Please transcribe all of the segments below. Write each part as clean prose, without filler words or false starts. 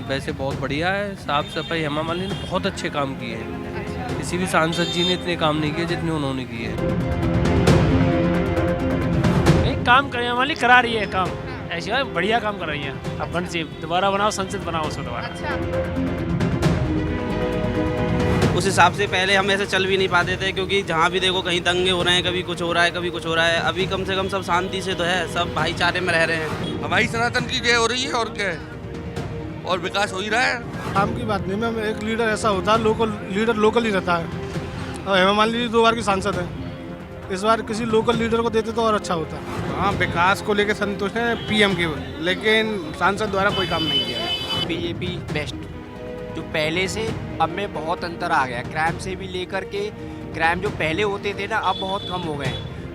वैसे बहुत बढ़िया है। साफ सफाई हेमा मालिनी ने बहुत अच्छे काम किए हैं। किसी भी सांसद जी ने इतने काम नहीं किए जितने उन्होंने किए हैं। नहीं, काम करने वाली करा रही है काम, ऐसी है, बढ़िया काम कर रही है। अब बन से दोबारा बनाओ, संसद बनाओ उसको दोबारा। उस हिसाब से पहले हम ऐसे चल भी नहीं पाते थे, क्योंकि जहाँ भी देखो कहीं दंगे हो रहे हैं, कभी कुछ हो रहा है, कभी कुछ हो रहा है। अभी कम से कम सब शांति से तो है, सब भाईचारे में रह रहे हैं। हमारी सनातन की जय हो रही है और क्या है, और विकास हो ही रहा है। काम की बात नहीं मैम, एक लीडर ऐसा होता है, लीडर लोकल ही रहता है। और हेमा मालिनी 2 बार की सांसद है, इस बार किसी लोकल लीडर को देते तो और अच्छा होता। हाँ, विकास को लेकर संतुष्ट है पीएम की, लेकिन सांसद द्वारा कोई काम नहीं किया है। बीजेपी बेस्ट, जो पहले से अब में बहुत अंतर आ गया। क्राइम से भी लेकर के, क्राइम जो पहले होते थे ना, अब बहुत कम हो गए।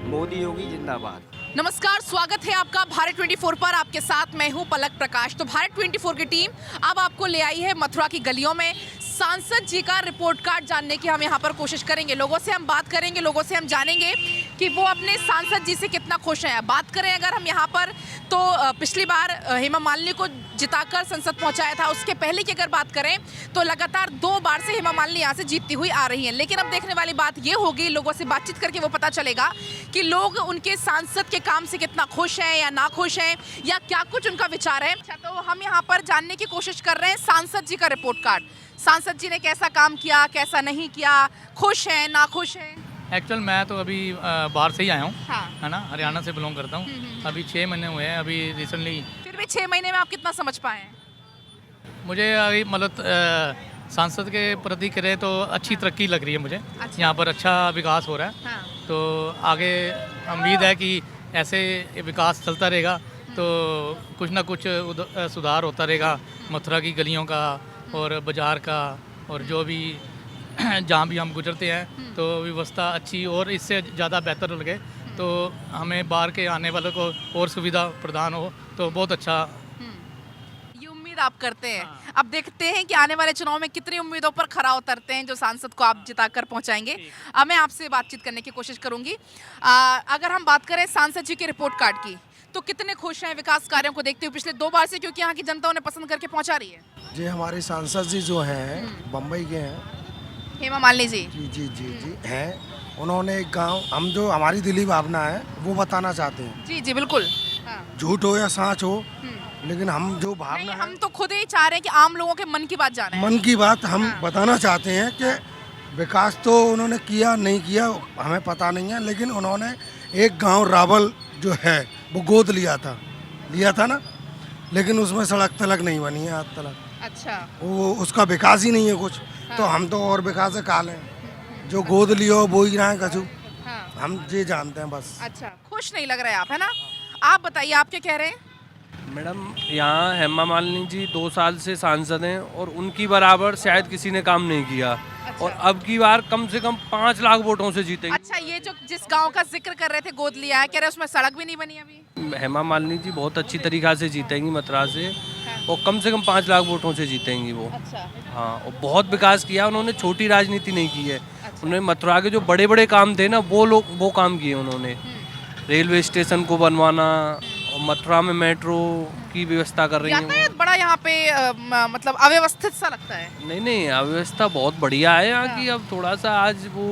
मोदी योगी जिंदाबाद। नमस्कार, स्वागत है आपका भारत 24 पर। आपके साथ मैं हूं पलक प्रकाश। तो भारत 24 की टीम अब आपको ले आई है मथुरा की गलियों में। सांसद जी का रिपोर्ट कार्ड जानने की हम यहाँ पर कोशिश करेंगे। लोगों से हम बात करेंगे, लोगों से हम जानेंगे कि वो अपने सांसद जी से कितना खुश हैं। बात करें अगर हम यहाँ पर, तो पिछली बार हेमा मालिनी को जिताकर संसद पहुँचाया था। उसके पहले की अगर बात करें तो लगातार 2 बार से हेमा मालिनी यहाँ से जीतती हुई आ रही हैं। लेकिन अब देखने वाली बात ये होगी, लोगों से बातचीत करके वो पता चलेगा कि लोग उनके सांसद के काम से कितना खुश हैं या ना खुश हैं, या क्या कुछ उनका विचार है। अच्छा, तो हम यहाँ पर जानने की कोशिश कर रहे हैं सांसद जी का रिपोर्ट कार्ड। सांसद जी ने कैसा काम किया, कैसा नहीं किया, खुश हैं ना खुश हैं। एक्चुअल मैं तो अभी बाहर से ही आया हूँ। हाँ। है ना, हरियाणा से बिलोंग करता हूँ। अभी 6 महीने हुए हैं अभी रिसेंटली। फिर भी 6 महीने में आप कितना समझ पाए हैं? मुझे अभी मतलब सांसद के प्रति करें तो अच्छी तरक्की लग रही है मुझे। अच्छा। यहाँ पर अच्छा विकास हो रहा है। हाँ। तो आगे उम्मीद है कि ऐसे विकास चलता रहेगा तो कुछ ना कुछ सुधार होता रहेगा मथुरा की गलियों का और बाज़ार का, और जो भी जहाँ भी हम गुजरते हैं तो व्यवस्था अच्छी और इससे ज़्यादा बेहतर लगे तो हमें बाहर के आने वालों को और सुविधा प्रदान हो तो बहुत अच्छा। ये उम्मीद आप करते हैं। अब देखते हैं कि आने वाले चुनाव में कितनी उम्मीदों पर खरा उतरते हैं जो सांसद को आप जिताकर पहुंचाएंगे। अब मैं आपसे बातचीत करने की कोशिश करूंगी। अगर हम बात करें सांसद जी के रिपोर्ट कार्ड की, तो कितने खुश हैं विकास कार्यों को देखते हुए पिछले 2 बार से, क्योंकि यहाँ की जनता उन्हें पसंद करके पहुंचा रही है? जी, हमारे सांसद जी जो हैं बम्बई के हैं, हेमा मालिनी जी। जी जी जी जी हैं। उन्होंने एक गांव, हम जो हमारी दिली भावना है वो बताना चाहते हैं। जी जी बिल्कुल। हाँ। झूठ हो या सच हो, लेकिन हम जो नहीं, भावना हम तो खुद ही चाह रहे हैं कि आम लोगों के मन की बात जाने। मन की बात हम बताना चाहते हैं कि विकास तो उन्होंने किया नहीं किया हमें पता नहीं है, लेकिन उन्होंने एक गांव रावल जो है वो गोद लिया था ना, लेकिन उसमें सड़क तलक नहीं बनी है आज तलक। अच्छा। वो उसका विकास ही नहीं है कुछ। तो हम तो और विकास से काल हैं, जो गोद लियो वो ही रहा है कछु। हाँ। हम ये जानते हैं बस। अच्छा, खुश नहीं लग रहे आप, है ना? आप बताइए, आप क्या कह रहे हैं? मैडम, यहाँ हेमा मालिनी जी 2 साल से सांसद हैं और उनकी बराबर शायद किसी ने काम नहीं किया। अच्छा। और अब की बार कम से कम 5 लाख वोटों से जीतेंगे। अच्छा, ये जो जिस गांव का जिक्र कर रहे थे गोद लिया है, कह रहे उसमें सड़क भी नहीं बनी अभी। हेमा मालिनी जी बहुत अच्छी तरीक़ा से जीतेंगी मथुरा से, और कम से कम 5 लाख वोटों से जीतेंगी वो। अच्छा। हाँ, और बहुत विकास किया उन्होंने, छोटी राजनीति नहीं की है। उन्होंने मथुरा के जो बड़े बड़े काम थे ना, वो काम किए उन्होंने। रेलवे स्टेशन को बनवाना और मथुरा में मेट्रो की व्यवस्था कर रही है। यातायात बड़ा यहाँ पे मतलब अव्यवस्थित सा लगता है। नहीं, अव्यवस्था बहुत बढ़िया है यहाँ की। अब थोड़ा सा आज वो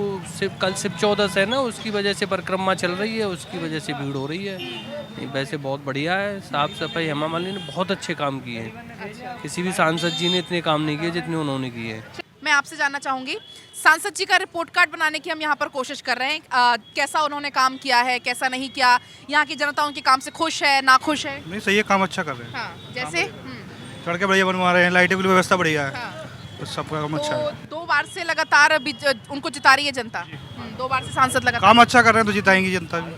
कल शिव 14 है ना, उसकी वजह से परिक्रमा चल रही है, उसकी वजह से भीड़ हो रही है। नहीं, वैसे बहुत बढ़िया है। साफ सफाई हेमा मालिनी ने बहुत अच्छे काम किए हैं। किसी भी सांसद जी ने इतने काम नहीं किए जितने उन्होंने किए। मैं आपसे जानना चाहूंगी, सांसद जी का रिपोर्ट कार्ड बनाने की हम यहाँ पर कोशिश कर रहे हैं। कैसा उन्होंने काम किया है, कैसा नहीं किया, यहाँ की जनता उनके काम से खुश है ना खुश है? नहीं, सही है, काम अच्छा कर रहे हैं। हाँ, जैसे सड़कें बढ़िया बनवा रहे हैं, लाइटें की व्यवस्था बढ़िया है। हाँ। तो सबका काम अच्छा है। तो 2 बार से लगातार उनको जिता रही है जनता। 2 बार से सांसद लगातार काम अच्छा कर रहे हैं तो जिताएंगी जनता भी।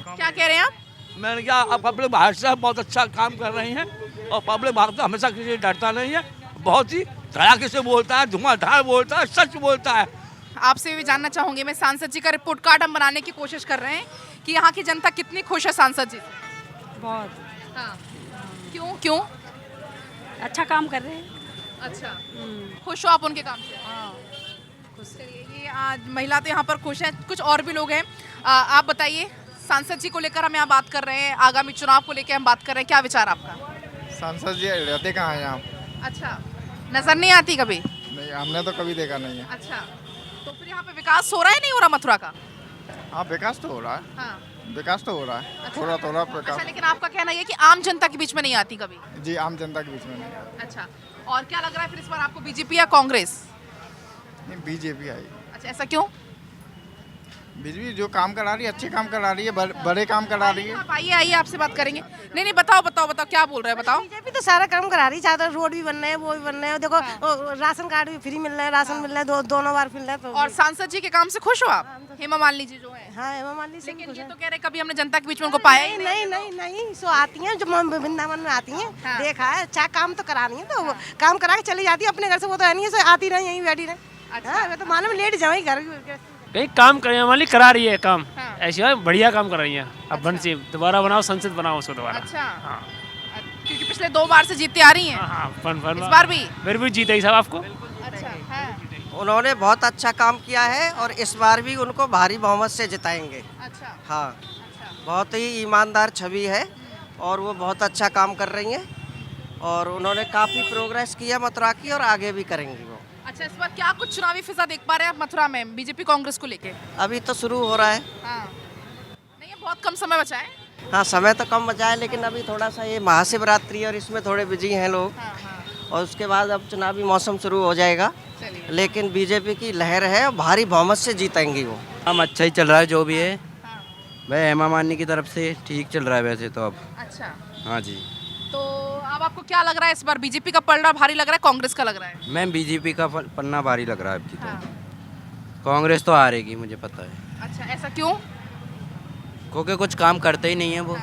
क्या कह रहे हैं आप? मैंने कहा अब पब्लिक भारत से बहुत अच्छा काम कर रही हैं, और पब्लिक भारत तो हमेशा किसी से डरता नहीं है, बहुत ही धड़ाके से बोलता है, धुआंधार बोलता है, सच बोलता है। आपसे भी जानना चाहूंगी मैं, सांसद जी का रिपोर्ट कार्ड हम बनाने की कोशिश कर रहे हैं कि यहाँ की जनता कितनी खुश है सांसद जी से? बहुत। हाँ। क्यों? अच्छा काम कर रहे हैं। अच्छा, खुश हो आप उनके काम से? हाँ। चलिए, ये आज महिला तो यहाँ पर खुश है, कुछ और भी लोग हैं। आप बताइए, सांसद जी को लेकर हम यहाँ बात कर रहे हैं, आगामी चुनाव को लेकर हम बात कर रहे हैं, क्या विचार आपका? सांसद जी रहते कहाँ हैं यहाँ? अच्छा, नजर नहीं आती कभी? नहीं, हमने तो कभी देखा नहीं है। अच्छा, तो फिर यहाँ पे विकास हो रहा है नहीं हो रहा मथुरा का? हाँ, विकास तो हो रहा है, हाँ। विकास तो हो रहा है, अच्छा। थोड़ा थोड़ा अच्छा, विकास। लेकिन आपका कहना ये कि आम जनता के बीच में नहीं आती कभी? जी, आम जनता के बीच में नहीं। अच्छा, और क्या लग रहा है फिर इस बार आपको बीजेपी या कांग्रेस? नहीं, बीजेपी आई। अच्छा, ऐसा क्यों? बीजेपी जो काम करा रही है, अच्छे काम करा रही है, बड़े काम करा रही है। आप आइए आइए, आपसे बात करेंगे। नहीं, बताओ क्या बोल रहे हैं, बताओ। बीजेपी तो सारा काम करा रही है, चाहे रोड भी बन रहे हैं, वो भी बन रहे हैं, देखो राशन कार्ड भी फ्री मिल रहा है, राशन मिल रहा है, दोनों बार मिल रहा है। और सांसद जी के काम से खुश हो आप? हेमा मालिनी जी जो है। हाँ, हेमा मालिनी से लेकिन ये तो कह रहे कभी हमने जनता के बीच में उनको पाया ही नहीं नहीं नहीं, सो आती हैं जो वृंदावन में आती हैं, हाँ। देखा है, अच्छा काम तो करा रही है, तो वो काम करा के चली जाती है अपने घर से, वो तो है नहीं है, आती रही यहीं बैठी रहे। हाँ, मैं तो मालूम लेट जाऊँ घर कहीं काम करने वाली करा रही है काम, हाँ। ऐसी है बढ़िया काम कर रही है। अब बन से दोबारा बनाओ, संसद बनाओ उसको दोबारा। अच्छा, हाँ क्योंकि पिछले 2 बार से जीतती आ रही हैं। हाँ, इस बार भी? फिर भी जीतेगी साहब आपको। अच्छा, हाँ। उन्होंने बहुत अच्छा काम किया है और इस बार भी उनको भारी बहुमत से जिताएंगे। अच्छा, हाँ, अच्छा। बहुत ही ईमानदार छवि है और वो बहुत अच्छा काम कर रही हैं और उन्होंने काफ़ी प्रोग्रेस किया मथुरा की और आगे भी करेंगी वो। अच्छा, इस बार क्या कुछ चुनावी फिजा देख पा रहे हैं आप मथुरा में बीजेपी कांग्रेस को लेके? अभी तो शुरू हो रहा है। हाँ। नहीं, ये बहुत कम समय बचा है। हाँ, समय तो कम बचा है लेकिन अभी थोड़ा सा ये महाशिवरात्रि और इसमें थोड़े बिजी हैं लोग। हाँ, हाँ। और उसके बाद अब चुनावी मौसम शुरू हो जाएगा, चलिए। लेकिन बीजेपी की लहर है और भारी बहुमत से जीतेंगी वो। काम अच्छा ही चल रहा है जो भी है। हाँ। भाई हेमा मालिनी की तरफ से ठीक चल रहा है वैसे तो अब। अच्छा, हाँ जी, तो अब आपको क्या लग रहा है इस बार बीजेपी का पलड़ा भारी लग रहा है कांग्रेस का लग रहा है? मैम बीजेपी का पन्ना भारी लग रहा है अब की हाँ। तो। कांग्रेस तो हारेगी मुझे पता है, अच्छा, ऐसा क्यों? क्योंकि कुछ काम करते ही नहीं है वो।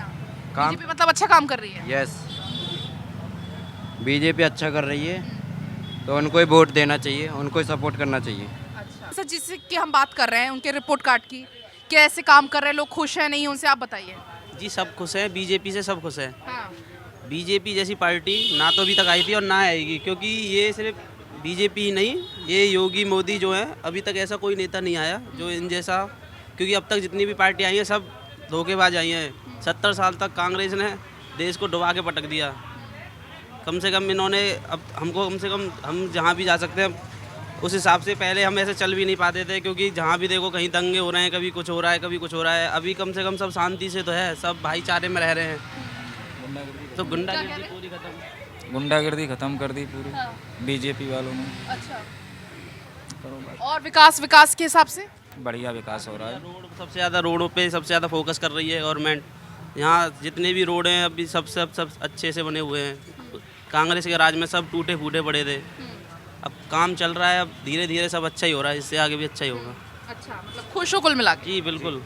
काम बीजेपी मतलब अच्छा काम कर रही है? यस, बीजेपी अच्छा कर रही है तो उनको ही वोट देना चाहिए, उनको ही सपोर्ट करना चाहिए। अच्छा सर, जिसकी हम बात कर रहे हैं उनके रिपोर्ट कार्ड की, कैसे काम कर रहे हैं लोग, खुश हैं नहीं उनसे, आप बताइए। जी सब खुश हैं, बीजेपी से सब खुश हैं। हाँ। बीजेपी जैसी पार्टी ना तो अभी तक आई थी और ना आएगी, क्योंकि ये सिर्फ बीजेपी ही नहीं, ये योगी मोदी जो है अभी तक ऐसा कोई नेता नहीं आया जो इन जैसा, क्योंकि अब तक जितनी भी पार्टी आई हैं सब धोखेबाज आई हैं। 70 साल तक कांग्रेस ने देश को डुबा के पटक दिया। कम से कम इन्होंने अब हमको, कम से कम हम जहाँ भी जा सकते हैं उस हिसाब से, पहले हम ऐसे चल भी नहीं पाते थे, क्योंकि जहाँ भी देखो कहीं दंगे हो रहे हैं, कभी कुछ हो रहा है, कभी कुछ हो रहा है। अभी कम से कम सब शांति से तो है, सब भाईचारे में रह रहे हैं। तो गुंडागर्दी पूरी खत्म, गुंडागर्दी खत्म कर दी पूरी बीजेपी वालों ने। अच्छा, और विकास के हिसाब से बढ़िया विकास हो रहा है। रोड सबसे ज़्यादा, रोडों पे सबसे ज़्यादा फोकस कर रही है गवर्नमेंट। यहाँ जितने भी रोड हैं अभी सब अच्छे से बने हुए हैं। कांग्रेस के राज में सब टूटे फूटे पड़े थे, अब काम चल रहा है, अब धीरे धीरे सब अच्छा ही हो रहा है, इससे आगे भी अच्छा ही होगा। अच्छा, मतलब खुश हो कुल मिला के? जी बिल्कुल।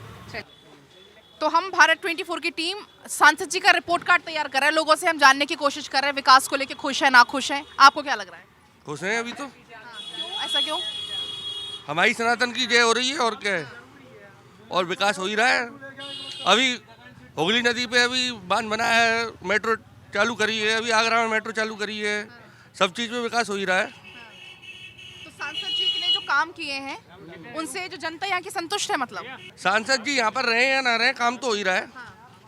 तो हम भारत 24 की टीम सांसद जी का रिपोर्ट कार्ड तैयार कर रहे हैं, लोगों से हम जानने की कोशिश कर रहे हैं विकास को लेके खुश है ना खुश है, आपको क्या लग रहा है? खुश हैं अभी तो। क्यों, ऐसा क्यों? हमारी सनातन की जय हो रही है और क्या है, और विकास हो ही रहा है। अभी हुगली नदी पे अभी बांध बना है, मेट्रो चालू करी है, अभी आगरा में मेट्रो चालू करी है, सब चीज़ में विकास हो ही रहा है। तो सांसद जी ने जो काम किए हैं उनसे जो जनता यहाँ की संतुष्ट है? मतलब सांसद जी यहाँ पर रहे या ना रहे, काम तो हो ही रहा है,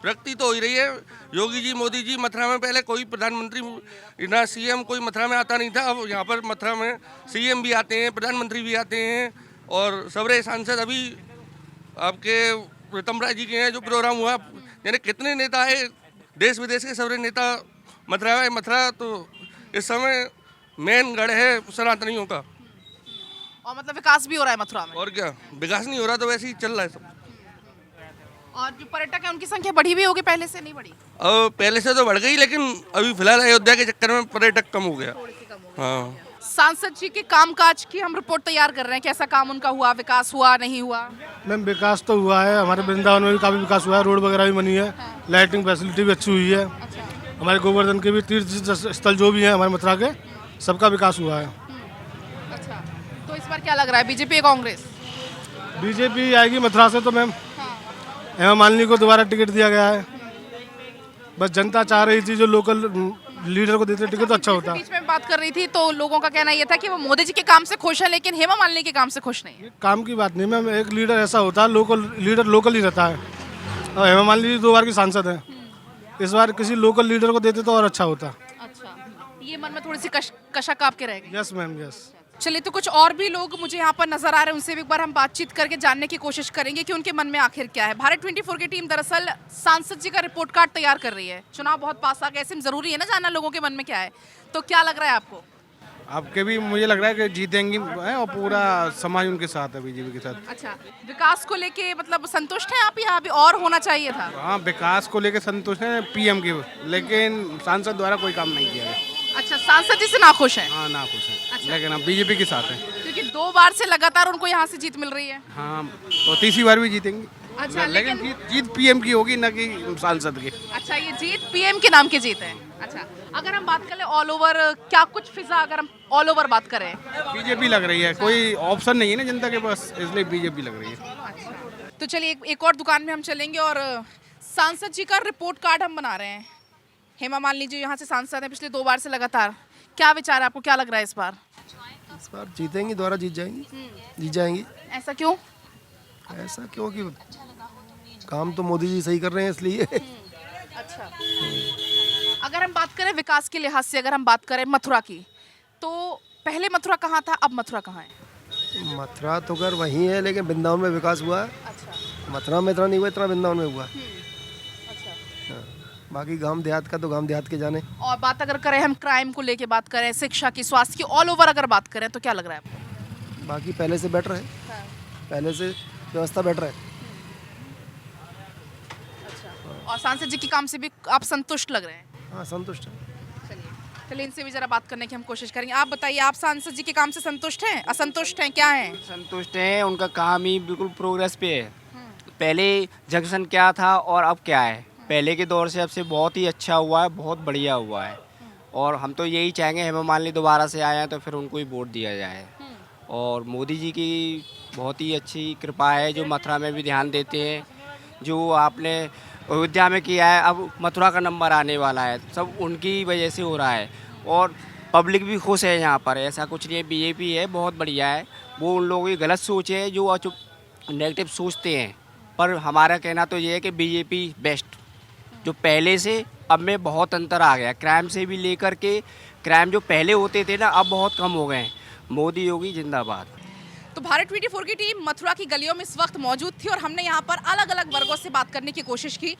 प्रगति तो हो ही रही है। योगी जी, मोदी जी, मथुरा में पहले कोई प्रधानमंत्री ना सीएम कोई मथुरा में आता नहीं था, अब यहाँ पर मथुरा में सीएम भी आते हैं, प्रधानमंत्री भी आते हैं, और सबरे सांसद अभी आपके प्रीतम राय जी के हैं जो प्रोग्राम हुआ, यानी कितने नेता है, देश विदेश के सबरे नेता मथुरा है। मथुरा तो इस समय मेन गढ़ है सनातनियों का, और मतलब विकास भी हो रहा है मथुरा में? और क्या, विकास नहीं हो रहा तो वैसे ही चल रहा है सब। और जो पर्यटक है उनकी संख्या बढ़ी भी होगी, पहले से नहीं बढ़ी? अब पहले से तो बढ़ गई, लेकिन अभी फिलहाल अयोध्या के चक्कर में पर्यटक कम हो गया। हाँ, सांसद जी के कामकाज की हम रिपोर्ट तैयार कर रहे हैं, कैसा काम उनका हुआ, विकास हुआ नहीं हुआ? मैम विकास तो हुआ है, हमारे वृंदावन में भी काफ़ी विकास हुआ है, रोड वगैरह भी बनी है, लाइटिंग फैसिलिटी भी अच्छी हुई है। हमारे गोवर्धन के भी तीर्थ स्थल जो भी हैं हमारे मथुरा के, सबका विकास हुआ है। अच्छा, तो इस बार क्या लग रहा है, बीजेपी या कांग्रेस? बीजेपी आएगी मथुरा से, तो मैम हेमा मालिनी को दोबारा टिकट दिया गया है। बस जनता चाह रही थी जो लोकल लीडर को देते टिकट तो अच्छा होता। बीच में बात कर रही थी तो लोगों का कहना ये था कि वो मोदी जी के काम से खुश है, लेकिन हेमा मालिनी के काम से खुश नहीं है। काम की बात नहीं मैम, एक लीडर ऐसा होता है, लोकल लीडर लोकल ही रहता है, और हेमा मालिनी 2 बार की सांसद है, इस बार किसी लोकल लीडर को देते तो और अच्छा होता। अच्छा, ये मन में थोड़ी सी कशक आपके रह गई। Yes ma'am yes. चलिए, तो कुछ और भी लोग मुझे यहाँ पर नजर आ रहे हैं, उनसे भी एक बार हम बातचीत करके जानने की कोशिश करेंगे कि उनके मन में आखिर क्या है। भारत 24 की टीम दरअसल सांसद जी का रिपोर्ट कार्ड तैयार कर रही है। चुनाव बहुत पास आ गए, ऐसे में जरूरी है ना जानना लोगों के मन में क्या है। तो क्या लग रहा है आपको? आपके भी मुझे लग रहा है कि जीतेंगी है और पूरा समाज उनके साथ है, बीजेपी के साथ। अच्छा, विकास को लेके मतलब संतुष्ट हैं आप या अभी और होना चाहिए था? हाँ, विकास को लेकर संतुष्ट है पीएम के, लेकिन सांसद द्वारा कोई काम नहीं किया गया। अच्छा, सांसद जी से नाखुश हैं? हाँ नाखुश है। अच्छा। लेकिन अब बीजेपी के साथ है, क्योंकि 2 बार से लगातार उनको यहाँ से जीत मिल रही है। हाँ तो तीसरी बार भी जीतेंगी। अच्छा, लेकिन जीत पीएम की होगी, न कि सांसद की। अच्छा, ये जीत पीएम के नाम की जीत है। अच्छा, अगर हम बात करें ऑल ओवर, क्या कुछ फिजा, अगर हम ऑल ओवर बात करें? बीजेपी लग रही है, कोई ऑप्शन नहीं है ना जनता के पास, इसलिए बीजेपी लग रही है। अच्छा, तो चलिए एक और दुकान में हम चलेंगे और सांसद जी का रिपोर्ट कार्ड हम बना रहे हैं। हेमा मालिनी जी यहाँ से सांसद हैं पिछले 2 बार से लगातार, क्या विचार है आपको, क्या लग रहा है इस बार? इस बार जीतेंगी, दोबारा जीत जाएंगी, जीत जाएंगी। ऐसा क्यों? ऐसा क्योंकि काम तो मोदी जी सही कर रहे हैं इसलिए। अच्छा, अगर हम बात करें विकास के लिहाज से, अगर हम बात करें मथुरा की, तो पहले मथुरा कहाँ था, अब मथुरा कहाँ है? मथुरा तो कर वही है, लेकिन वृंदावन में विकास हुआ है। अच्छा, मथुरा में इतना नहीं हुआ, इतना वृंदावन में हुआ। अच्छा। बाकी गांव देहात का तो गांव देहात के जाने। और बात अगर करें हम क्राइम को लेके बात करें, शिक्षा की, स्वास्थ्य की, ऑल ओवर अगर बात करें, तो क्या लग रहा है आपको? बाकी पहले से बेटर है, पहले से व्यवस्था बेटर है। और सांसद जी के काम से भी आप संतुष्ट लग रहे हैं? हाँ संतुष्ट है। चलिए इनसे भी जरा बात करने की हम कोशिश करेंगे। आप बताइए, आप सांसद जी के काम से संतुष्ट हैं, असंतुष्ट हैं, क्या हैं? संतुष्ट हैं, उनका काम ही बिल्कुल प्रोग्रेस पे है। पहले जंक्शन क्या था और अब क्या है, पहले के दौर से अब से बहुत ही अच्छा हुआ है, बहुत बढ़िया हुआ है। और हम तो यही चाहेंगे हेमा मालिनी दोबारा से आए हैं तो फिर उनको ही वोट दिया जाए। और मोदी जी की बहुत ही अच्छी कृपा है, जो मथुरा में भी ध्यान देते हैं, जो आपने अयोध्या में किया है, अब मथुरा का नंबर आने वाला है, सब उनकी वजह से हो रहा है। और पब्लिक भी खुश है यहाँ पर, ऐसा कुछ नहीं है। बीजेपी है, बहुत बढ़िया है। वो उन लोगों की गलत सोच है जो नेगेटिव सोचते हैं, पर हमारा कहना तो ये है कि बीजेपी बेस्ट। जो पहले से अब में बहुत अंतर आ गया, क्राइम से भी लेकर के, क्राइम जो पहले होते थे ना, अब बहुत कम हो गए हैं। मोदी योगी जिंदाबाद। तो भारत 24 की टीम मथुरा की गलियों में इस वक्त मौजूद थी और हमने यहाँ पर अलग अलग वर्गों से बात करने की कोशिश की।